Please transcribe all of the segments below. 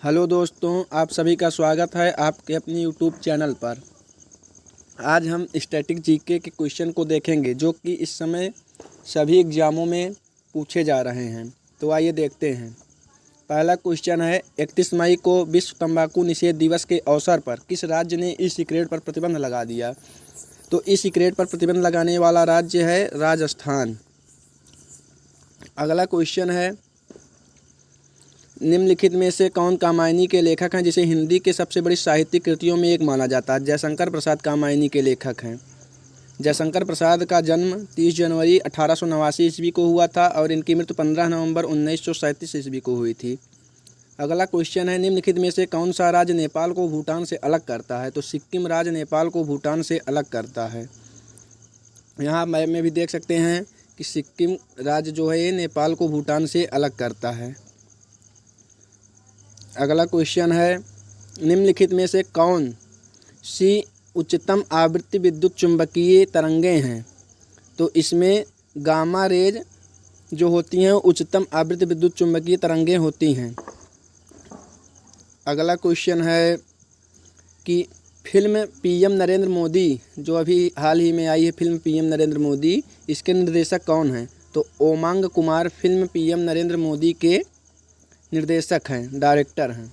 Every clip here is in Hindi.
हेलो दोस्तों, आप सभी का स्वागत है आपके अपनी यूट्यूब चैनल पर। आज हम स्टैटिक जीके के क्वेश्चन को देखेंगे जो कि इस समय सभी एग्ज़ामों में पूछे जा रहे हैं। तो आइए देखते हैं। पहला क्वेश्चन है, 31 मई को विश्व तंबाकू निषेध दिवस के अवसर पर किस राज्य ने ई सिगरेट पर प्रतिबंध लगा दिया? तो ई सिगरेट पर प्रतिबंध लगाने वाला राज्य है राजस्थान। अगला क्वेश्चन है, निम्नलिखित में से कौन कामायनी के लेखक हैं जिसे हिंदी के सबसे बड़ी साहित्यिक कृतियों में एक माना जाता है? जयशंकर प्रसाद कामायनी के लेखक हैं। जयशंकर प्रसाद का जन्म 30 जनवरी 1889 ईस्वी को हुआ था और इनकी मृत्यु 15 नवंबर 1937 ईस्वी को हुई थी। अगला क्वेश्चन है, निम्नलिखित में से कौन सा राज्य नेपाल को भूटान से अलग करता है? तो सिक्किम राज्य नेपाल को भूटान से अलग करता है। यहाँ मैप में भी देख सकते हैं कि सिक्किम राज्य जो है ये नेपाल को भूटान से अलग करता है। अगला क्वेश्चन है, निम्नलिखित में से कौन सी उच्चतम आवृत्ति विद्युत चुंबकीय तरंगें हैं? तो इसमें गामा रेज जो होती हैं उच्चतम आवृत्ति विद्युत चुंबकीय तरंगें होती हैं। अगला क्वेश्चन है कि फिल्म पीएम नरेंद्र मोदी जो अभी हाल ही में आई है, फिल्म पीएम नरेंद्र मोदी, इसके निर्देशक कौन हैं? तो ओमंग कुमार फिल्म पीएम नरेंद्र मोदी के निर्देशक हैं, डायरेक्टर हैं।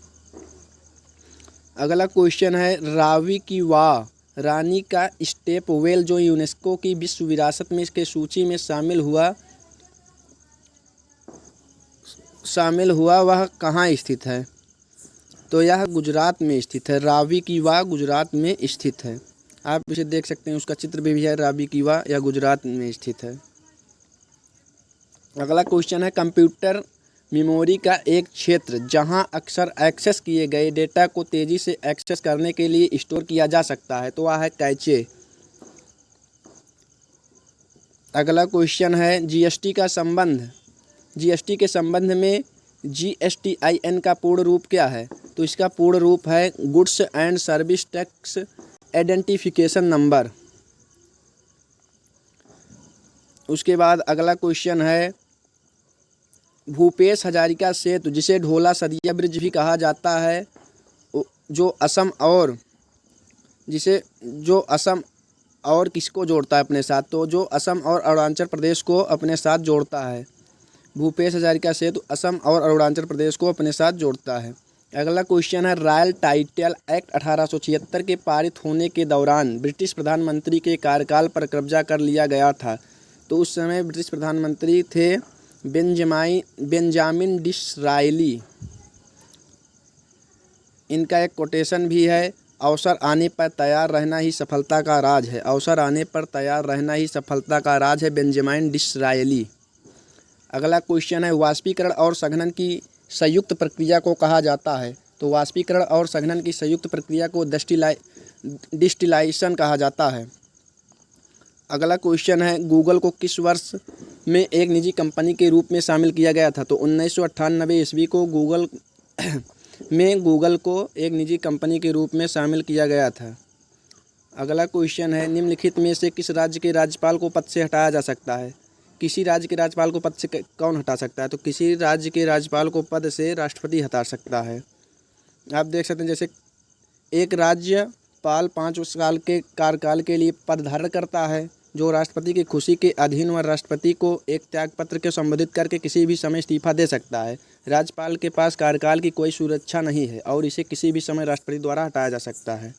अगला क्वेश्चन है, रावी की वाह रानी का स्टेप वेल जो यूनेस्को की विश्व विरासत में इसके सूची में शामिल हुआ वह कहाँ स्थित है? तो यह गुजरात में स्थित है। रावी की वाह गुजरात में स्थित है। आप इसे देख सकते हैं, उसका चित्र भी है। रावी की वाह यह गुजरात में स्थित है। अगला क्वेश्चन है, कंप्यूटर मेमोरी का एक क्षेत्र जहां अक्सर एक्सेस किए गए डेटा को तेज़ी से एक्सेस करने के लिए स्टोर किया जा सकता है, तो वह है कैचे। अगला क्वेश्चन है, जीएसटी के संबंध में GSTIN का पूर्ण रूप क्या है? तो इसका पूर्ण रूप है goods and service tax identification number. उसके बाद अगला क्वेश्चन है, भूपेश हजारिका सेतु जिसे ढोला सदिया ब्रिज भी कहा जाता है, जो असम और किसको जोड़ता है अपने साथ? तो जो असम और अरुणाचल प्रदेश को अपने साथ जोड़ता है। भूपेश हजारिका सेतु असम और अरुणाचल प्रदेश को अपने साथ जोड़ता है। अगला क्वेश्चन है, रॉयल टाइटल एक्ट 1876 के पारित होने के दौरान ब्रिटिश प्रधानमंत्री के कार्यकाल पर कब्जा कर लिया गया था। तो उस समय ब्रिटिश प्रधानमंत्री थे बेंजामिन डिसरायली। इनका एक कोटेशन भी है, अवसर आने पर तैयार रहना ही सफलता का राज है। अवसर आने पर तैयार रहना ही सफलता का राज है, बेंजामिन डिसरायली। अगला क्वेश्चन है, वाष्पीकरण और संघनन की संयुक्त प्रक्रिया को कहा जाता है? तो वाष्पीकरण और संघनन की संयुक्त प्रक्रिया को डिस्टिलाइशन कहा जाता है। अगला क्वेश्चन है, गूगल को किस वर्ष में एक निजी कंपनी के रूप में शामिल किया गया था? तो 1998 ईस्वी को गूगल को एक निजी कंपनी के रूप में शामिल किया गया था। अगला क्वेश्चन है, निम्नलिखित में से किस राज्य के राज्यपाल को पद से हटाया जा सकता है? किसी राज्य के राज्यपाल को पद से कौन हटा सकता है? तो किसी राज्य के राज्यपाल को पद से राष्ट्रपति हटा सकता है। आप देख सकते हैं, जैसे एक राज्यपाल 5 साल के कार्यकाल के लिए पद धारण करता है, जो राष्ट्रपति की खुशी के अधीन व राष्ट्रपति को एक त्यागपत्र के संबोधित करके किसी भी समय इस्तीफा दे सकता है। राज्यपाल के पास कार्यकाल की कोई सुरक्षा नहीं है और इसे किसी भी समय राष्ट्रपति द्वारा हटाया जा सकता है।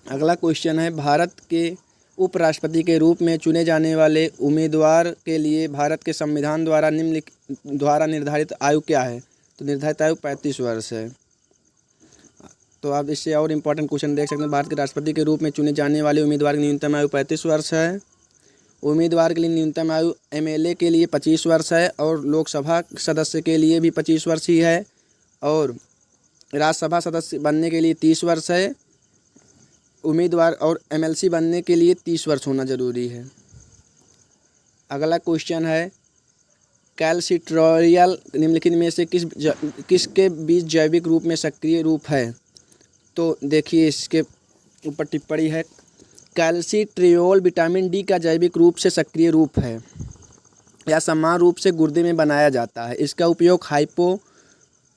अगला क्वेश्चन है, भारत के उपराष्ट्रपति के रूप में चुने जाने वाले उम्मीदवार के लिए भारत के संविधान द्वारा निर्धारित आयु क्या है? तो निर्धारित आयु 35 वर्ष है। तो आप इससे और इम्पोर्टेंट क्वेश्चन देख सकते हैं, भारत के राष्ट्रपति के रूप में चुने जाने वाले उम्मीदवार की न्यूनतम आयु 35 वर्ष है। उम्मीदवार के लिए न्यूनतम आयु MLA के लिए 25 वर्ष है और लोकसभा सदस्य के लिए भी 25 वर्ष ही है और राज्यसभा सदस्य बनने के लिए 30 वर्ष है। उम्मीदवार और MLC बनने के लिए 30 वर्ष होना जरूरी है। अगला क्वेश्चन है, कैल्सिट्रियोल निम्नलिखित में से किसके बीच जैविक रूप में सक्रिय रूप है? तो देखिए, इसके ऊपर टिप्पणी है, कैल्सिट्रियोल विटामिन D का जैविक रूप से सक्रिय रूप है। या समान रूप से गुर्दे में बनाया जाता है। इसका उपयोग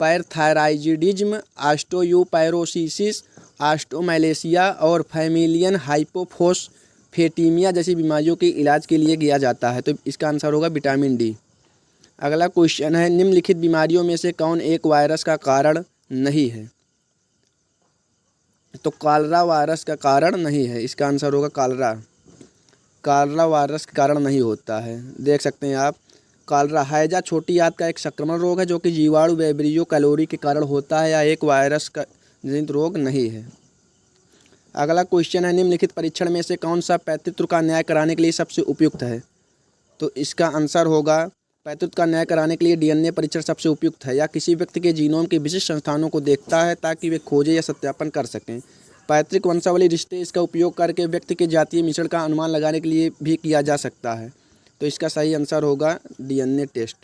पैरथायराइडिज्म, ऑस्टियोपोरोसिस, ऑस्टियोमैलेशिया और फैमिलियन हाइपोफोस्फेटीमिया जैसी बीमारियों के इलाज के लिए किया जाता है। तो इसका आंसर होगा विटामिन डी। अगला क्वेश्चन है, निम्नलिखित बीमारियों में से कौन एक वायरस का कारण नहीं है? तो कॉलरा वायरस का कारण नहीं है। इसका आंसर होगा कॉलरा। कॉलरा वायरस के कारण नहीं होता है। देख सकते हैं आप, कॉलरा हैजा छोटी आंत का एक संक्रमण रोग है जो कि जीवाणु वेब्रियो कैलोरी के कारण होता है या एक वायरस का जनित रोग नहीं है। अगला क्वेश्चन है, निम्नलिखित परीक्षण में से कौन सा पैतृत्व का न्याय कराने के लिए सबसे उपयुक्त है? तो इसका आंसर होगा पैतृत्व का न्याय कराने के लिए डीएनए परीक्षण सबसे उपयुक्त है, या किसी व्यक्ति के जीनोम के विशिष्ट संस्थानों को देखता है ताकि वे खोजे या सत्यापन कर सकें। पैतृक वंशावली रिश्ते इसका उपयोग करके व्यक्ति के जातीय मिश्रण का अनुमान लगाने के लिए भी किया जा सकता है। तो इसका सही आंसर होगा डीएनए टेस्ट।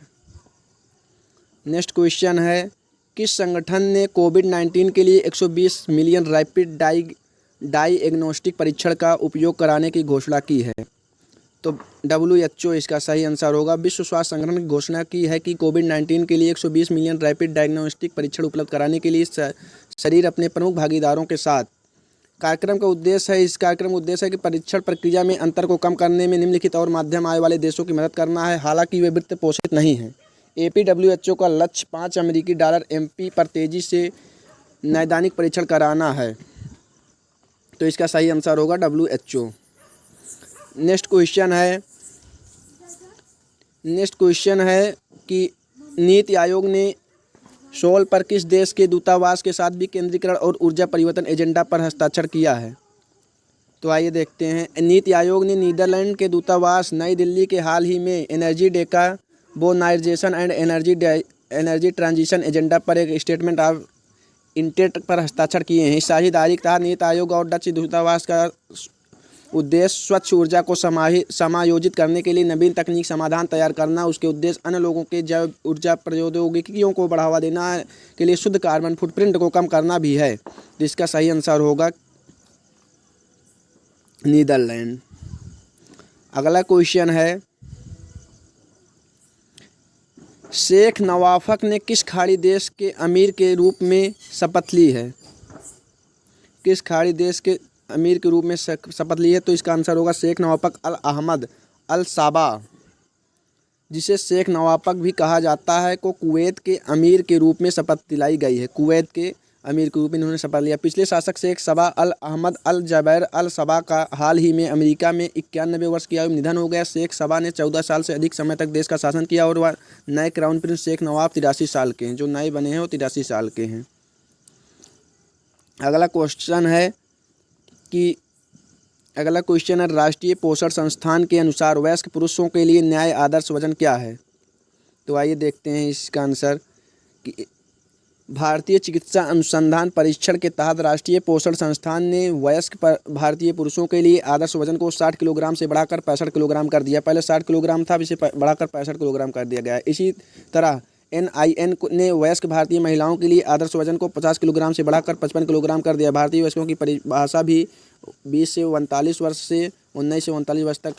नेक्स्ट क्वेश्चन है, किस संगठन ने कोविड-19 के लिए 120 मिलियन रैपिड डायग्नोस्टिक परीक्षण का उपयोग कराने की घोषणा की है? तो WHO इसका सही आंसर होगा। विश्व स्वास्थ्य संगठन ने घोषणा की है कि कोविड-19 के लिए 120 मिलियन रैपिड डायग्नोस्टिक परीक्षण उपलब्ध कराने के लिए शरीर अपने प्रमुख भागीदारों के साथ कार्यक्रम का उद्देश्य है। इस कार्यक्रम का उद्देश्य है कि परीक्षण प्रक्रिया में अंतर को कम करने में निम्नलिखित और मध्यम आय वाले देशों की मदद करना है, हालांकि वे वित्त पोषित नहीं हैं। WHO का लक्ष्य $5 अमेरिकी MP पर तेजी से नैदानिक परीक्षण कराना है। तो इसका सही आंसर होगा WHO। नेक्स्ट क्वेश्चन है कि नीति आयोग ने सोल पर किस देश के दूतावास के साथ भी केंद्रीकरण और ऊर्जा परिवर्तन एजेंडा पर हस्ताक्षर किया है? तो आइए देखते हैं। नीति आयोग ने नीदरलैंड के दूतावास नई दिल्ली के हाल ही में energy decarbonisation and energy transition agenda पर एक स्टेटमेंट ऑफ इंटेंट पर हस्ताक्षर किए हैं। इस साझेदारी के तहत नीति आयोग और डच दूतावास का उद्देश्य स्वच्छ ऊर्जा को समायोजित करने के लिए नवीन तकनीक समाधान तैयार करना, उसके उद्देश्य अन्य लोगों के जैव ऊर्जा प्रौद्योगिकियों को बढ़ावा देना के लिए शुद्ध कार्बन फुटप्रिंट को कम करना भी है। जिसका सही आंसर होगा नीदरलैंड। अगला क्वेश्चन है, शेख नवाफ ने किस खाड़ी देश के अमीर के रूप में शपथ ली है? किस खाड़ी देश के अमीर के रूप में शपथ ली है? तो इसका आंसर होगा शेख नवाफ अल अहमद अल साबा, जिसे शेख नवाफ भी कहा जाता है, को कुवैत के अमीर के रूप में शपथ दिलाई गई है। कुवैत के अमीर के रूप में इन्होंने शपथ लिया। पिछले शासक शेख सबा अल अहमद अल जबैर अल सबा का हाल ही में अमेरिका में 91 वर्ष की आयु में निधन हो गया। शेख सबा ने 14 साल से अधिक समय तक देश का शासन किया और वह नए क्राउन प्रिंस शेख नवाफ 83 साल के हैं। जो नए बने हैं वो 83 साल के हैं। अगला क्वेश्चन है, राष्ट्रीय पोषण संस्थान के अनुसार वयस्क पुरुषों के लिए न्याय आदर्श वजन क्या है? तो आइए देखते हैं इसका आंसर कि भारतीय चिकित्सा अनुसंधान परीक्षण के तहत राष्ट्रीय पोषण संस्थान ने वयस्क भारतीय पुरुषों के लिए आदर्श वजन को 60 किलोग्राम से बढ़ाकर 65 किलोग्राम कर दिया। पहले 60 किलोग्राम था, इसे बढ़ाकर 65 किलोग्राम कर दिया गया है। इसी तरह NIN ने वयस्क भारतीय महिलाओं के लिए आदर्श वजन को 50 किलोग्राम से बढ़ाकर 55 किलोग्राम कर दिया। भारतीय वयस्कों की परिभाषा भी 20 से 39 वर्ष से 19 से 39 वर्ष तक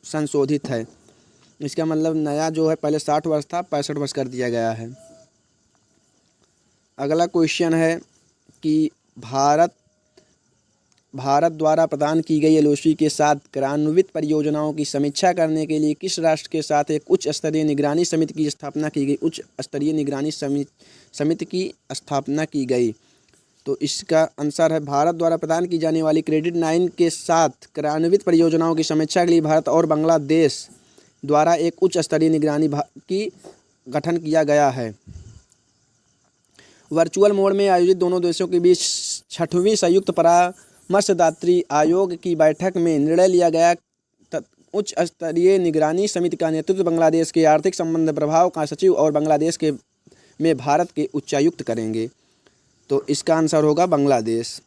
संशोधित है। इसका मतलब नया जो है, पहले 60 वर्ष था, 65 वर्ष कर दिया गया है। अगला क्वेश्चन है कि भारत द्वारा प्रदान की गई LOC के साथ क्रियान्वित परियोजनाओं की समीक्षा करने के लिए किस राष्ट्र के साथ एक उच्च स्तरीय निगरानी समिति की स्थापना की गई? उच्च स्तरीय निगरानी समिति की स्थापना की गई। तो इसका आंसर है, भारत द्वारा प्रदान की जाने वाली क्रेडिट 9 के साथ क्रियान्वित परियोजनाओं की समीक्षा के लिए भारत और बांग्लादेश द्वारा एक उच्च स्तरीय निगरानी की गठन किया गया है। वर्चुअल मोड में आयोजित दोनों देशों के बीच 6वीं संयुक्त परामर्शदात्री आयोग की बैठक में निर्णय लिया गया। उच्च स्तरीय निगरानी समिति का नेतृत्व बांग्लादेश के आर्थिक संबंध प्रभाव का सचिव और बांग्लादेश में भारत के उच्चायुक्त करेंगे। तो इसका आंसर होगा बांग्लादेश।